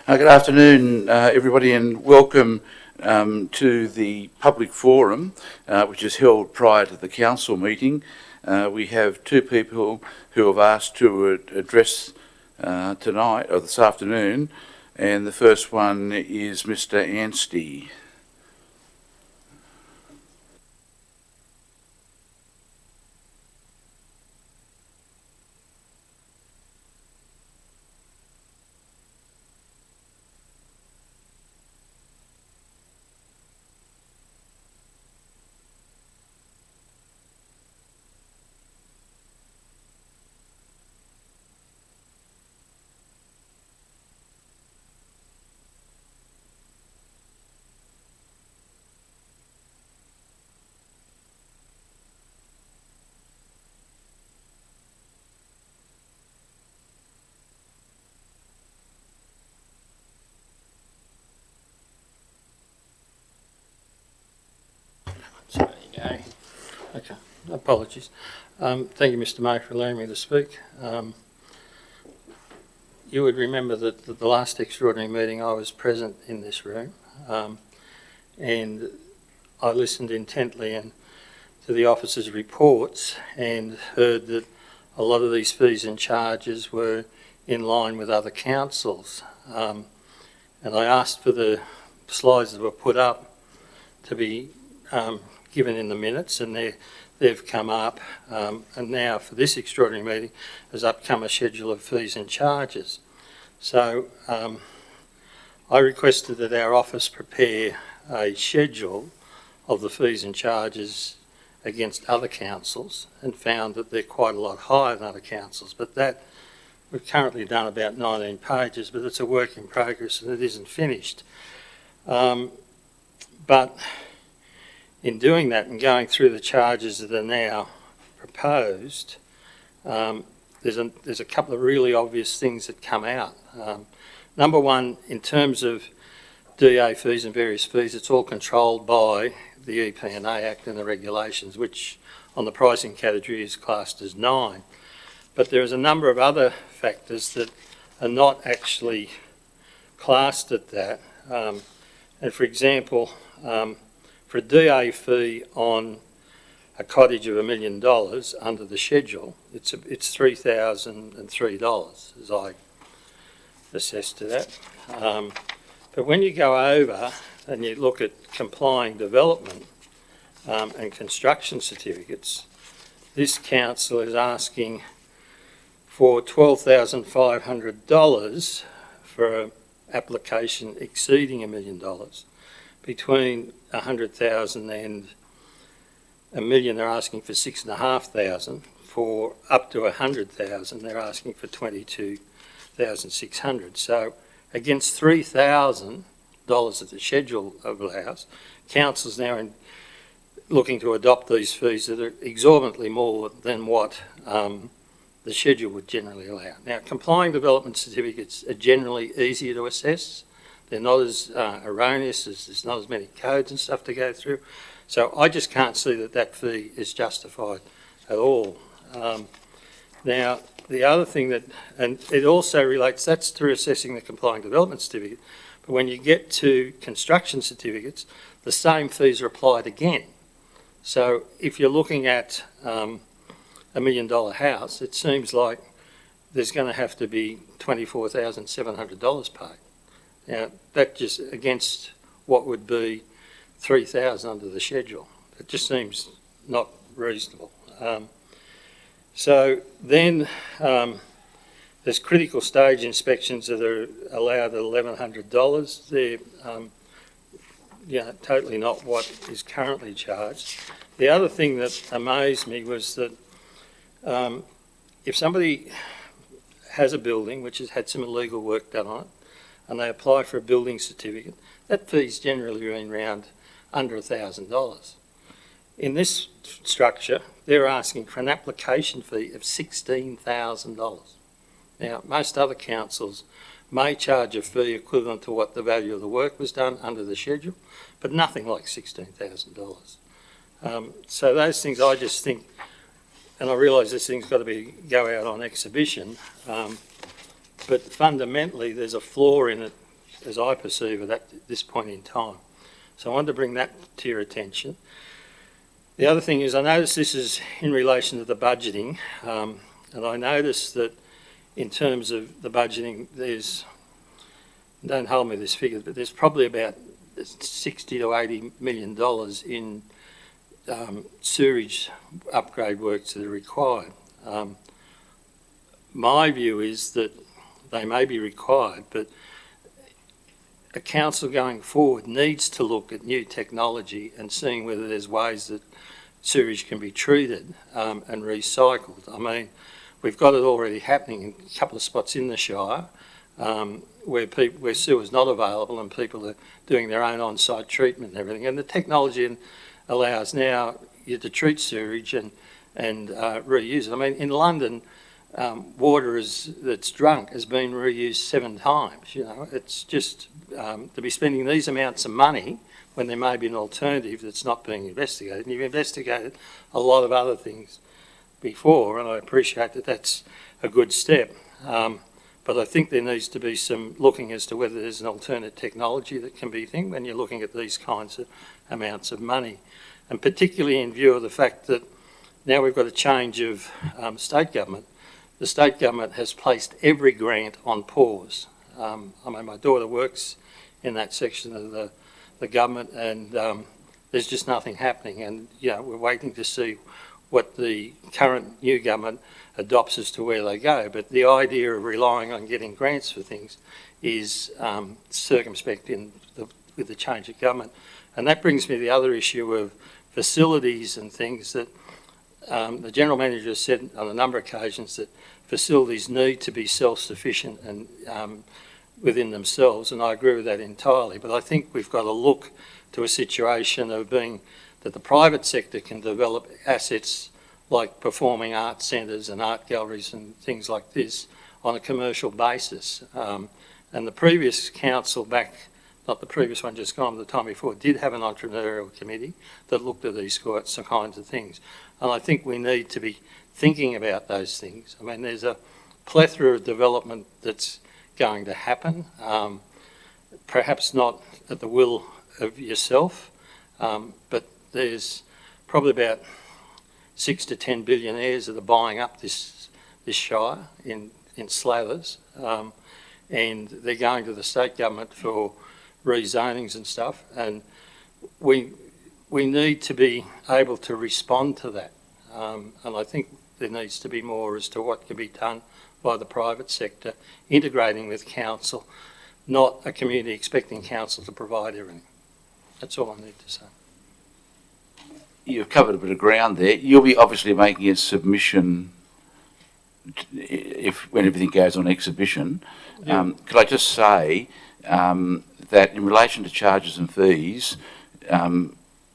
Good afternoon, everybody, and welcome to the public forum, which is held prior to the council meeting. We have two people who have asked to address tonight, or this afternoon, and the first one is Mr. Anstey. So there you go. Okay, apologies. Thank you, Mr. Mayor, for allowing me to speak. You would remember that at the last extraordinary meeting I was present in this room, and I listened intently to the officers' reports and heard that a lot of these fees and charges were in line with other councils. And I asked for the slides that were put up to be given in the minutes, and they've come up, and now for this extraordinary meeting has come a schedule of fees and charges. So I requested that our office prepare a schedule of the fees and charges against other councils, and found that they're quite a lot higher than other councils, but that we've currently done about 19 pages, but it's a work in progress and it isn't finished. But in doing that and going through the charges that are now proposed, there's a couple of really obvious things that come out. Number one, in terms of DA fees and various fees, it's all controlled by the EP&A Act and the regulations, which on the pricing category is classed as 9. But there is a number of other factors that are not actually classed at that. And for example, for a DA fee on a cottage of $1 million under the schedule, it's $3,003 as I assess to that. But when you go over and you look at complying development and construction certificates, this council is asking for $12,500 for an application exceeding $1 million. Between 100,000 and $1 million, they're asking for 6,500. For up to 100,000, they're asking for 22,600. So against $3,000 that the schedule allows, councils now are looking to adopt these fees that are exorbitantly more than what the schedule would generally allow. Now, complying development certificates are generally easier to assess. They're not as erroneous, there's not as many codes and stuff to go through. So I just can't see that that fee is justified at all. Now, the other thing that, and it also relates, that's through assessing the complying development certificate, but when you get to construction certificates, the same fees are applied again. So if you're looking at $1 million house, it seems like there's going to have to be $24,700 paid. Now, that just against what would be $3,000 under the schedule. It just seems not reasonable. So then there's critical stage inspections that are allowed at $1,100. They're totally not what is currently charged. The other thing that amazed me was that if somebody has a building which has had some illegal work done on it, and they apply for a building certificate, that fee's generally been around under $1,000. In this structure, they're asking for an application fee of $16,000. Now, most other councils may charge a fee equivalent to what the value of the work was done under the schedule, but nothing like $16,000. So those things I just think, and I realise this thing's got to go out on exhibition, but fundamentally there's a flaw in it as I perceive it at this point in time. So I wanted to bring that to your attention. The other thing is I noticed this is in relation to the budgeting, and I noticed that in terms of the budgeting, there's, don't hold me to this figure, but there's probably about 60 to 80 million dollars in sewerage upgrade works that are required. My view is that they may be required, but a council going forward needs to look at new technology and seeing whether there's ways that sewage can be treated and recycled. I mean, we've got it already happening in a couple of spots in the Shire where sewer's not available and people are doing their own on-site treatment and everything. And the technology allows now you to treat sewage and reuse it. I mean, in London, water that's drunk has been reused 7 times. You know, it's just to be spending these amounts of money when there may be an alternative that's not being investigated. And you've investigated a lot of other things before, and I appreciate that that's a good step. But I think there needs to be some looking as to whether there's an alternate technology that can be think when you're looking at these kinds of amounts of money. And particularly in view of the fact that now we've got a change of state government. The state government has placed every grant on pause. I mean, my daughter works in that section of the government, and there's just nothing happening. And, you know, we're waiting to see what the current new government adopts as to where they go. But the idea of relying on getting grants for things is circumspect with the change of government. And that brings me to the other issue of facilities and things that the General Manager has said on a number of occasions that facilities need to be self-sufficient and within themselves, and I agree with that entirely. But I think we've got to look to a situation of being that the private sector can develop assets like performing arts centres and art galleries and things like this on a commercial basis. And the previous council back, not the previous one just gone, but the time before, did have an entrepreneurial committee that looked at these kinds of things. And I think we need to be thinking about those things. I mean, there's a plethora of development that's going to happen, perhaps not at the will of yourself, but there's probably about 6 to 10 billionaires that are buying up this shire in slathers, and they're going to the state government for rezonings and stuff, and we need to be able to respond to that, and I think there needs to be more as to what can be done by the private sector, integrating with council, not a community expecting council to provide everything. That's all I need to say. You've covered a bit of ground there. You'll be obviously making a submission when everything goes on exhibition. Yeah. Could I just say that in relation to charges and fees,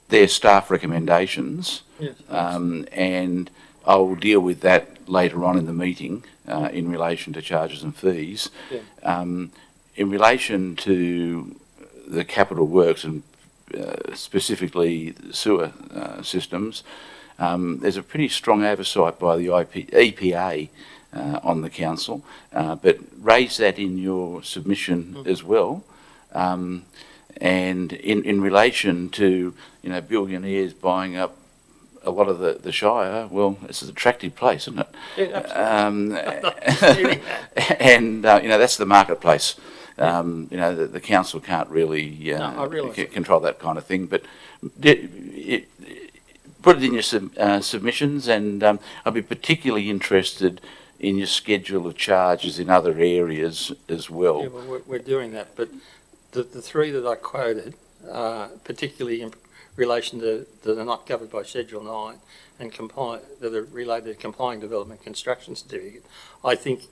they're staff recommendations, Yes, and I will deal with that later on in the meeting in relation to charges and fees. Yeah. In relation to the capital works and specifically sewer systems, there's a pretty strong oversight by the EPA on the council, but raise that in your submission as well. And in relation to, you know, billionaires buying up a lot of the Shire, well, it's an attractive place, isn't it? Yeah, absolutely. And, you know, that's the marketplace. You know, the council can't really control that kind of thing, but put it in your submissions, and I'd be particularly interested in your schedule of charges in other areas as well. Yeah, well, we're doing that, but the three that I quoted, particularly in relation to that are not covered by Schedule 9 and that are related to complying development construction certificate, I think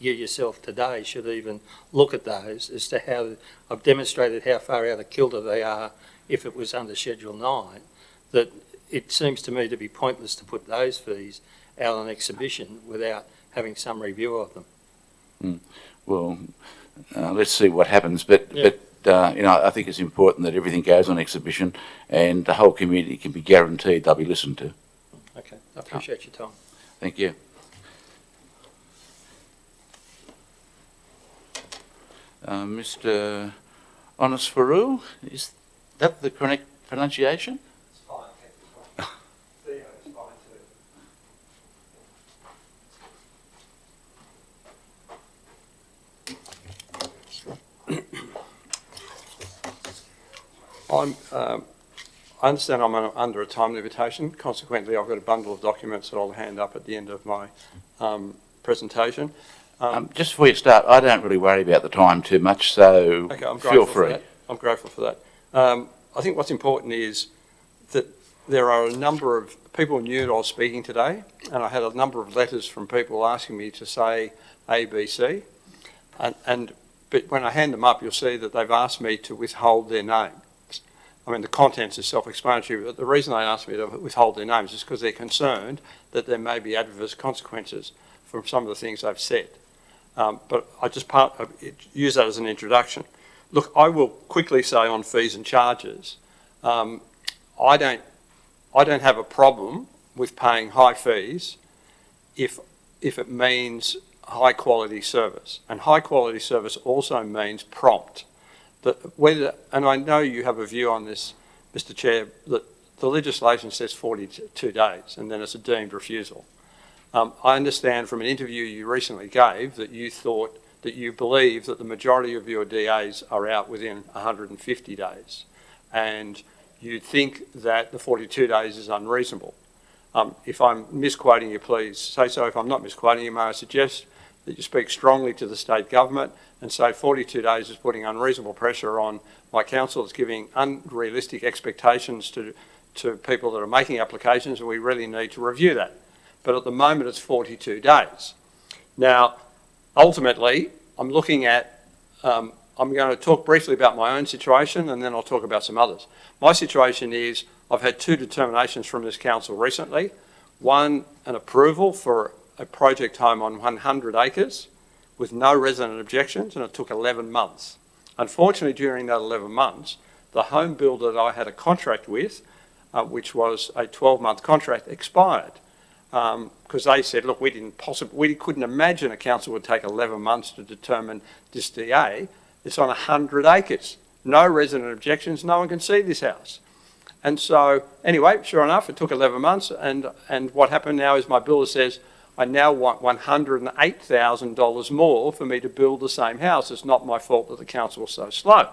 you yourself today should even look at those as to how I've demonstrated how far out of kilter they are if it was under Schedule 9, that it seems to me to be pointless to put those fees out on exhibition without having some review of them. Well, let's see what happens, but you know, I think it's important that everything goes on exhibition and the whole community can be guaranteed they'll be listened to. Okay, I appreciate your time. Thank you. Mr. Onisfaru, is that the correct pronunciation? It's fine, Theo is fine too. I understand I'm under a time limitation. Consequently, I've got a bundle of documents that I'll hand up at the end of my presentation. Just before you start, I don't really worry about the time too much, so Okay, I'm feel grateful for free. that. I'm grateful for that. I think what's important is that there are a number of people who knew that I was speaking today, and I had a number of letters from people asking me to say A, B, C, but when I hand them up, you'll see that they've asked me to withhold their names. I mean, the contents is self-explanatory, but the reason they asked me to withhold their names is because they're concerned that there may be adverse consequences from some of the things they've said. But I just use that as an introduction. Look, I will quickly say on fees and charges, I don't have a problem with paying high fees if it means high quality service, and high quality service also means prompt. And I know you have a view on this, Mr. Chair, that the legislation says 42 days, and then it's a deemed refusal. I understand from an interview you recently gave that you believe that the majority of your DAs are out within 150 days, and you think that the 42 days is unreasonable. If I'm misquoting you, please say so. If I'm not misquoting you, may I suggest that you speak strongly to the state government and say 42 days is putting unreasonable pressure on my council. It's giving unrealistic expectations to people that are making applications, and we really need to review that. But at the moment, it's 42 days. Now, ultimately, I'm looking at, I'm going to talk briefly about my own situation, and then I'll talk about some others. My situation is I've had two determinations from this council recently. One, an approval for a project home on 100 acres with no resident objections, and it took 11 months. Unfortunately, during that 11 months, the home builder that I had a contract with, which was a 12-month contract, expired. Because they said, look, we couldn't imagine a council would take 11 months to determine this DA. It's on 100 acres. No resident objections, no one can see this house. And so, anyway, sure enough, it took 11 months, and what happened now is my builder says, I now want $108,000 more for me to build the same house. It's not my fault that the council was so slow.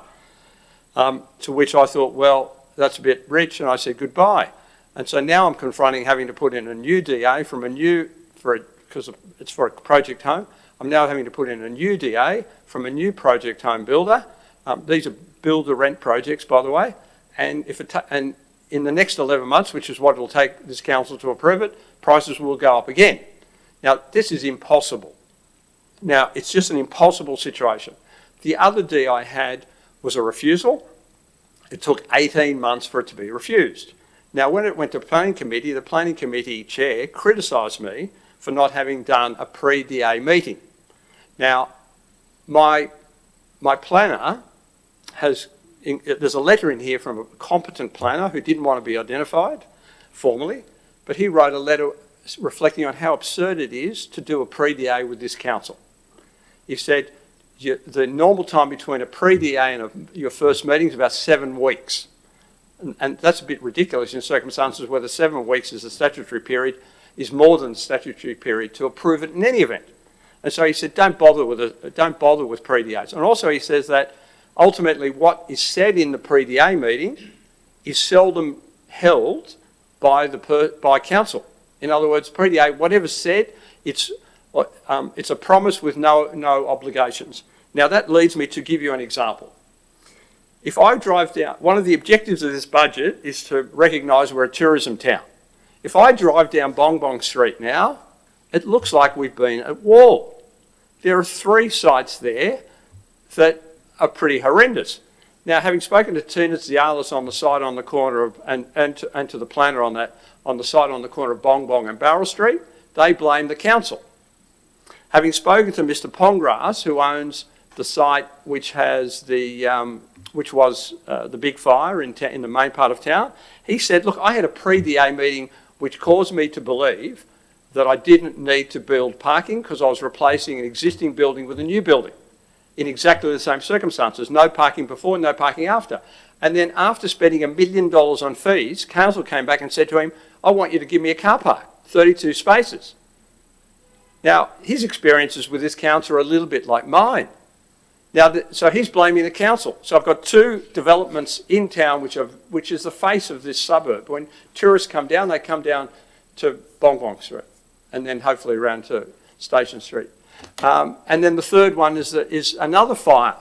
To which I thought, well, that's a bit rich, and I said goodbye. And so now I'm confronting having to put in a new DA because it's for a project home. I'm now having to put in a new DA from a new project home builder. These are build-to-rent projects, by the way. And and in the next 11 months, which is what it'll take this council to approve it, prices will go up again. Now, this is impossible. Now, it's just an impossible situation. The other D I had was a refusal. It took 18 months for it to be refused. Now, when it went to planning committee, the planning committee chair criticised me for not having done a pre-DA meeting. Now, my planner there's a letter in here from a competent planner who didn't want to be identified formally, but he wrote a letter reflecting on how absurd it is to do a pre-DA with this council. He said the normal time between a pre-DA and your first meeting is about 7 weeks. And that's a bit ridiculous in circumstances where the 7 weeks is the statutory period, is more than the statutory period to approve it in any event. And so he said, don't bother with pre-DAs. And also he says that ultimately what is said in the pre-DA meeting is seldom held by council. In other words, pre-DA, whatever's said, it's a promise with no obligations. Now that leads me to give you an example. If I drive down, one of the objectives of this budget is to recognise we're a tourism town. If I drive down Bong Bong Street now, it looks like we've been at war. There are 3 sites there that are pretty horrendous. Now, having spoken to Tina Zialis on the site on the corner of, and to the planner on the site on the corner of Bong Bong and Barrel Street, they blame the council. Having spoken to Mr. Pongras, who owns the site which has which was the big fire in the main part of town, he said, look, I had a pre-DA meeting which caused me to believe that I didn't need to build parking because I was replacing an existing building with a new building. in exactly the same circumstances. No parking before, no parking after. And then after spending $1 million on fees, council came back and said to him, I want you to give me a car park, 32 spaces. Now, his experiences with this council are a little bit like mine. Now, so he's blaming the council. So I've got two developments in town which is the face of this suburb. When tourists come down, they come down to Bong Bong Street and then hopefully around to Station Street. And then the third one is another fire,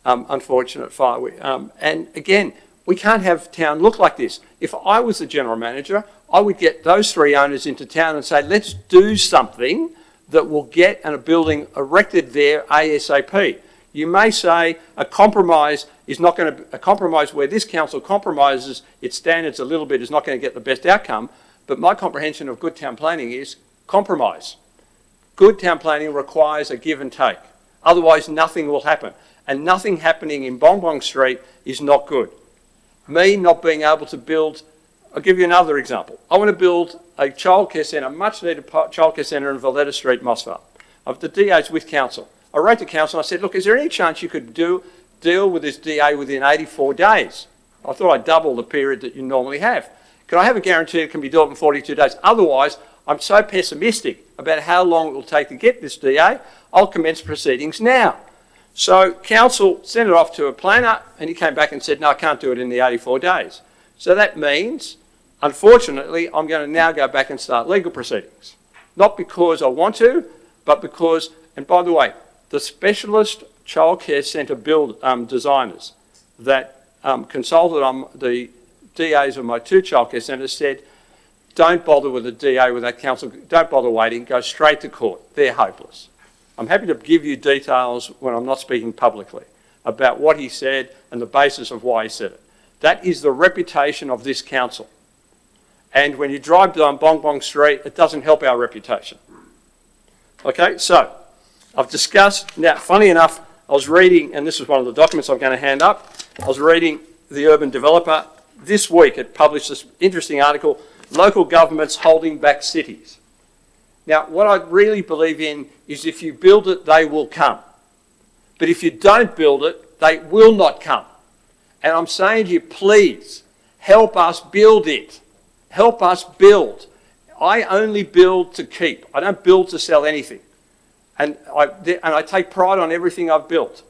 unfortunate fire. And again, we can't have town look like this. If I was the general manager, I would get those three owners into town and say, let's do something that will get a building erected there ASAP. You may say a compromise is not going to, a compromise where this council compromises its standards a little bit is not going to get the best outcome, but my comprehension of good town planning is compromise. Good town planning requires a give and take. Otherwise, nothing will happen. And nothing happening in Bong Bong Street is not good. Me not being able to build, I'll give you another example. I want to build a childcare centre, much needed childcare centre in Valletta Street, Mossvale. The DA's with council. I wrote to council and I said, look, is there any chance you could deal with this DA within 84 days? I thought I'd double the period that you normally have. Can I have a guarantee it can be dealt in 42 days? Otherwise, I'm so pessimistic about how long it will take to get this DA, I'll commence proceedings now. So council sent it off to a planner and he came back and said, no, I can't do it in the 84 days. So that means, unfortunately, I'm going to now go back and start legal proceedings. Not because I want to, but because, and by the way, the specialist childcare centre designers that consulted on the DAs of my two childcare centres said, don't bother with the DA with that council, don't bother waiting, go straight to court. They're hopeless. I'm happy to give you details when I'm not speaking publicly about what he said and the basis of why he said it. That is the reputation of this council. And when you drive down Bong Bong Street, it doesn't help our reputation. Okay, so I've discussed, now funny enough, I was reading, and this is one of the documents I'm going to hand up, I was reading The Urban Developer. This week it published this interesting article, Local Governments Holding Back Cities. Now, what I really believe in is if you build it, they will come. But if you don't build it, they will not come. And I'm saying to you, please, help us build it. Help us build. I only build to keep. I don't build to sell anything. And I take pride on everything I've built.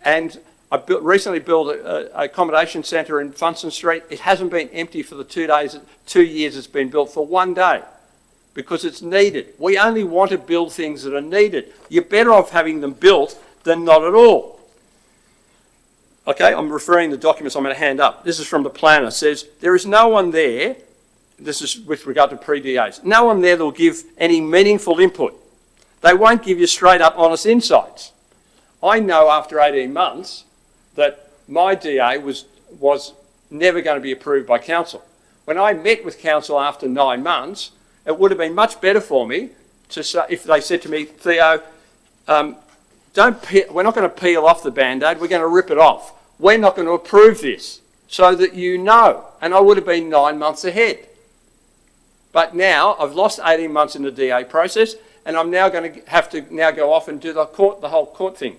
And I recently built an accommodation centre in Funston Street. It hasn't been empty for the 2 years it's been built, for 1 day, because it's needed. We only want to build things that are needed. You're better off having them built than not at all. Okay, I'm referring to the documents I'm going to hand up. This is from the planner. It says, there is no one there, this is with regard to pre-DAs, no one there that will give any meaningful input. They won't give you straight up honest insights. I know after 18 months that my DA was never going to be approved by council. When I met with council after 9 months, it would have been much better for me to say, if they said to me, Theo, we're not going to peel off the Band-Aid, we're going to rip it off. We're not going to approve this, so that you know. And I would have been 9 months ahead. But now I've lost 18 months in the DA process, and I'm now going to have to now go off and do the whole court thing.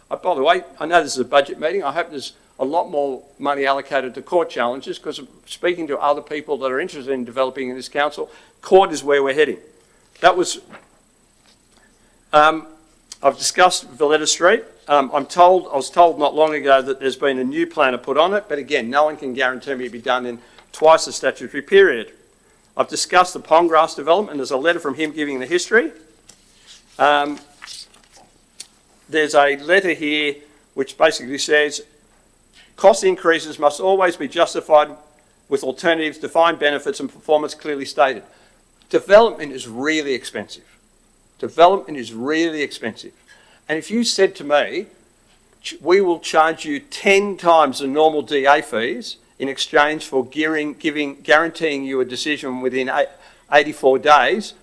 By the way, I know this is a budget meeting. I hope there's a lot more money allocated to court challenges, because speaking to other people that are interested in developing in this council, court is where we're heading. That was, I've discussed Valletta Street. I was told not long ago that there's been a new planner put on it, but again, no one can guarantee me it'll be done in twice the statutory period. I've discussed the Ponggrass development. There's a letter from him giving the history. There's a letter here which basically says, cost increases must always be justified with alternatives, defined benefits and performance clearly stated. Development is really expensive. Development is really expensive. And if you said to me, we will charge you 10 times the normal DA fees in exchange for guaranteeing you a decision within 84 days,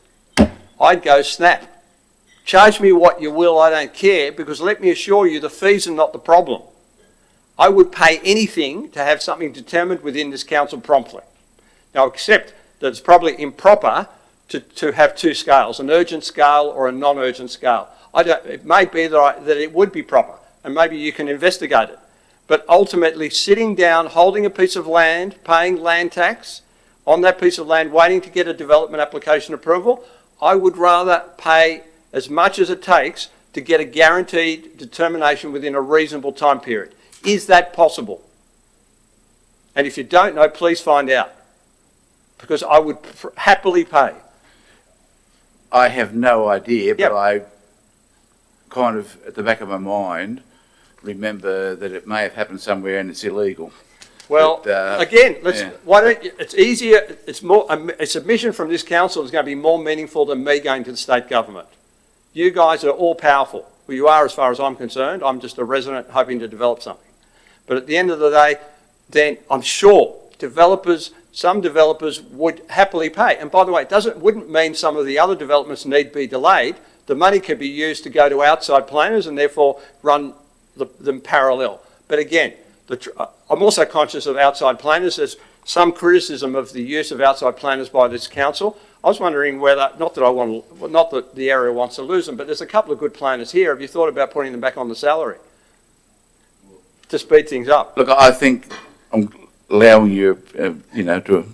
I'd go snap. Charge me what you will, I don't care, because let me assure you the fees are not the problem. I would pay anything to have something determined within this council promptly. Now, accept that it's probably improper to have two scales, an urgent scale or a non-urgent scale. It may be that it would be proper, and maybe you can investigate it. But ultimately, sitting down, holding a piece of land, paying land tax on that piece of land, waiting to get a development application approval, I would rather pay as much as it takes to get a guaranteed determination within a reasonable time period. Is that possible? And if you don't know, please find out, because I would happily pay. I have no idea, but Yep. I kind of, at the back of my mind, remember that it may have happened somewhere and it's illegal. Well, But, again, yeah. why don't you, it's easier, it's more, a submission from this council is going to be more meaningful than me going to the state government. You guys are all powerful. Well, you are as far as I'm concerned. I'm just a resident hoping to develop something. But at the end of the day, then I'm sure some developers would happily pay. And by the way, wouldn't mean some of the other developments need be delayed. The money could be used to go to outside planners and therefore run them parallel. But again, I'm also conscious of outside planners. There's some criticism of the use of outside planners by this council. I was wondering whether, not that the area wants to lose them, but there's a couple of good planners here. Have you thought about putting them back on the salary to speed things up? Look, I think I'm allowing you, to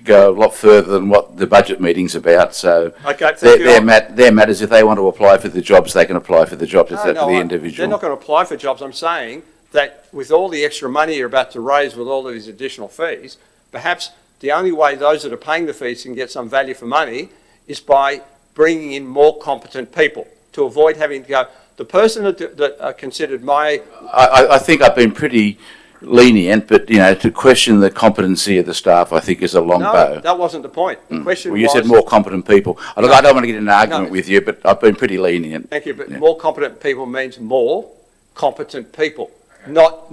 go a lot further than what the budget meeting's about. So Okay, thank you. their matters, if they want to apply for the jobs, they can apply for the jobs. It's up to the They're individual. not going to apply for jobs. I'm saying that with all the extra money you're about to raise with all of these additional fees, perhaps the only way those that are paying the fees can get some value for money is by bringing in more competent people to avoid having to go. The person that considered I think I've been pretty lenient, but to question the competency of the staff, I think is a long bow. No, that wasn't the point. The question Well, you was, said more competent people. Look, I don't want to get in an argument with you, but I've been pretty lenient. thank you, but Yeah. more competent people means more competent people, not.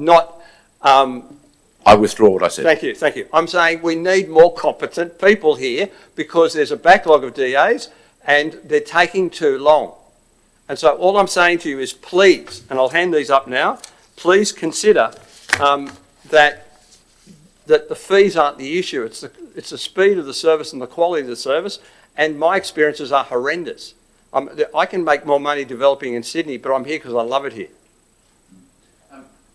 I withdraw what I said. Thank you. I'm saying we need more competent people here because there's a backlog of DAs and they're taking too long. And so all I'm saying to you is please, and I'll hand these up now, please consider that the fees aren't the issue. It's the speed of the service and the quality of the service. And my experiences are horrendous. I can make more money developing in Sydney, but I'm here because I love it here.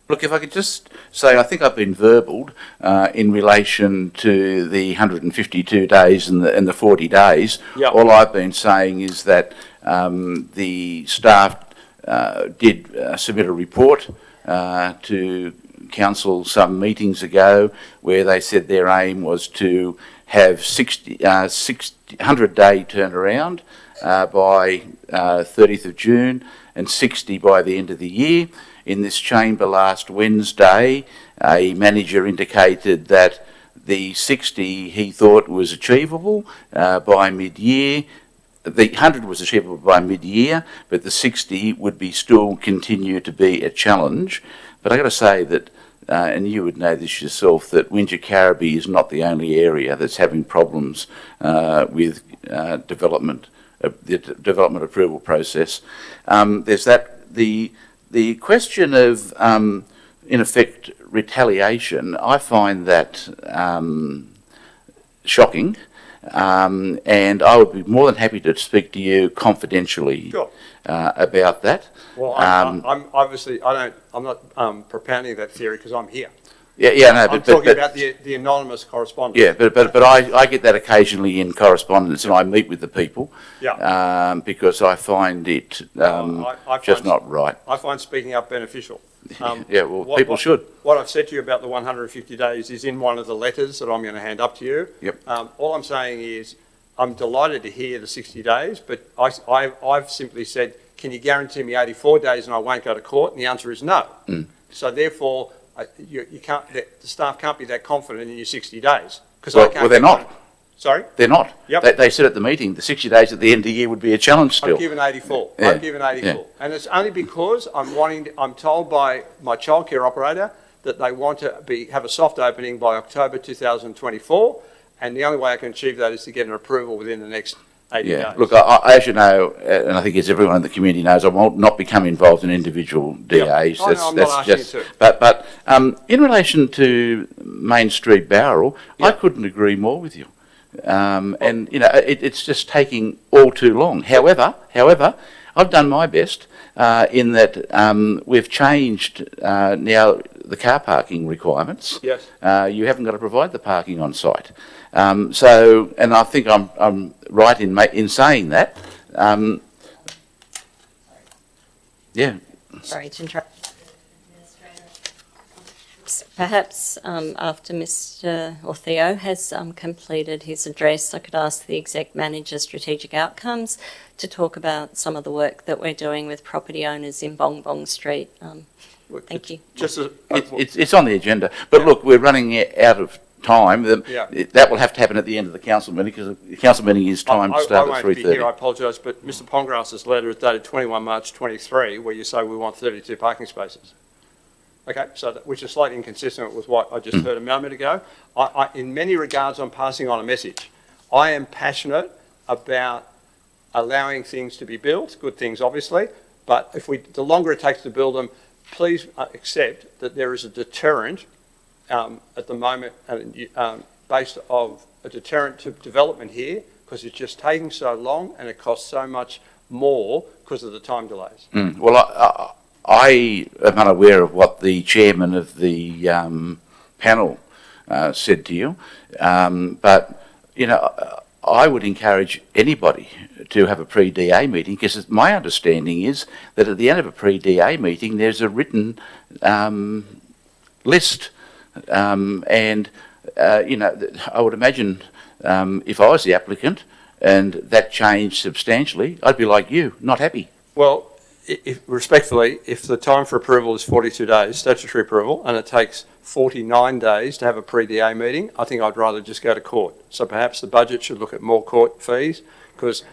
Look, if I could just say, I think I've been verbaled in relation to the 152 days and the 40 days. Yep. All I've been saying is that the staff did submit a report to council some meetings ago where they said their aim was to have 100-day turnaround by 30th of June and 60 by the end of the year. In this chamber last Wednesday, a manager indicated that the 60 he thought was achievable by mid-year. The 100 was achievable by mid-year, but the 60 would be still continue to be a challenge. But I've got to say that, and you would know this yourself, that Wingecarribee is not the only area that's having problems with the development approval process. There's the question of, in effect, retaliation. I find that shocking. And I would be more than happy to speak to you confidentially Sure. about that. Well, I'm obviously, I'm not propounding that theory because I'm here. Yeah, no, I'm talking about the anonymous correspondence. Yeah, but I get that occasionally in correspondence, and I meet with the people. Yeah. Because I find it just not right. I find speaking up beneficial. People should. What I've said to you about the 150 days is in one of the letters that I'm going to hand up to you. Yep. All I'm saying is I'm delighted to hear the 60 days, but I've simply said, can you guarantee me 84 days and I won't go to court? And the answer is no. So therefore, you can't. The staff can't be that confident in your 60 days because Well, they're not. Sorry? They're not. Yep. They said at the meeting the 60 days at the end of the year would be a challenge still. I've given 84. Yeah. I've given 84. Yeah. And it's only because I'm told by my childcare operator that they want to have a soft opening by October 2024. And the only way I can achieve that is to get an approval within the next 80 days. Look, I, as you know, and I think as everyone in the community knows, I will not become involved in individual DAs. Yeah. I'm not asking you to. But in relation to Main Street Bowral, Yeah. I couldn't agree more with you. And, you know, it's just taking all too long. However, I've done my best in that we've changed now the car parking requirements. Yes. You haven't got to provide the parking on site. So, and I think I'm right in saying that. Yeah. Sorry to interrupt. Perhaps after Mr. or Theo has completed his address, I could ask the Exec Manager Strategic Outcomes to talk about some of the work that we're doing with property owners in Bong Bong Street. Thank you. Just as, It's on the agenda. But Yeah. look, we're running out of time. Yeah. That will have to happen at the end of the council meeting because the council meeting is timed to start I at won't be here, I 3:30. apologise, but Mr Pongrass's letter is dated 21 March 23, where you say we want 32 parking spaces. Okay, so which is slightly inconsistent with what I just heard a moment ago. In many regards, I'm passing on a message. I am passionate about allowing things to be built, good things obviously, but the longer it takes to build them, please accept that there is a deterrent at the moment, based of a deterrent to development here, because it's just taking so long and it costs so much more because of the time delays. Well, I am unaware of what the chairman of the panel said to you, but, you know, I would encourage anybody to have a pre-DA meeting because my understanding is that at the end of a pre-DA meeting there's a written list and, you know, I would imagine if I was the applicant and that changed substantially, I'd be like you, not happy. Well, respectfully, if the time for approval is 42 days, statutory approval, and it takes 49 days to have a pre-DA meeting, I think I'd rather just go to court. So perhaps the budget should look at more court fees because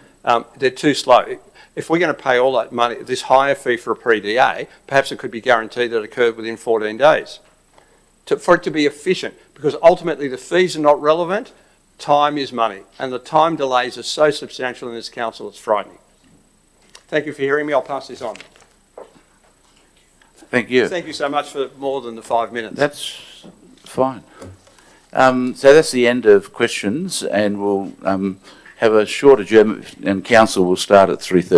they're too slow. If we're going to pay all that money, this higher fee for a pre-DA, perhaps it could be guaranteed that it occurred within 14 days. For it to be efficient, because ultimately the fees are not relevant, time is money, and the time delays are so substantial in this council, it's frightening. Thank you for hearing me. I'll pass this on. Thank you. Thank you so much for more than the 5 minutes. That's fine. So that's the end of questions, and we'll have a short adjournment, and council will start at 3:30.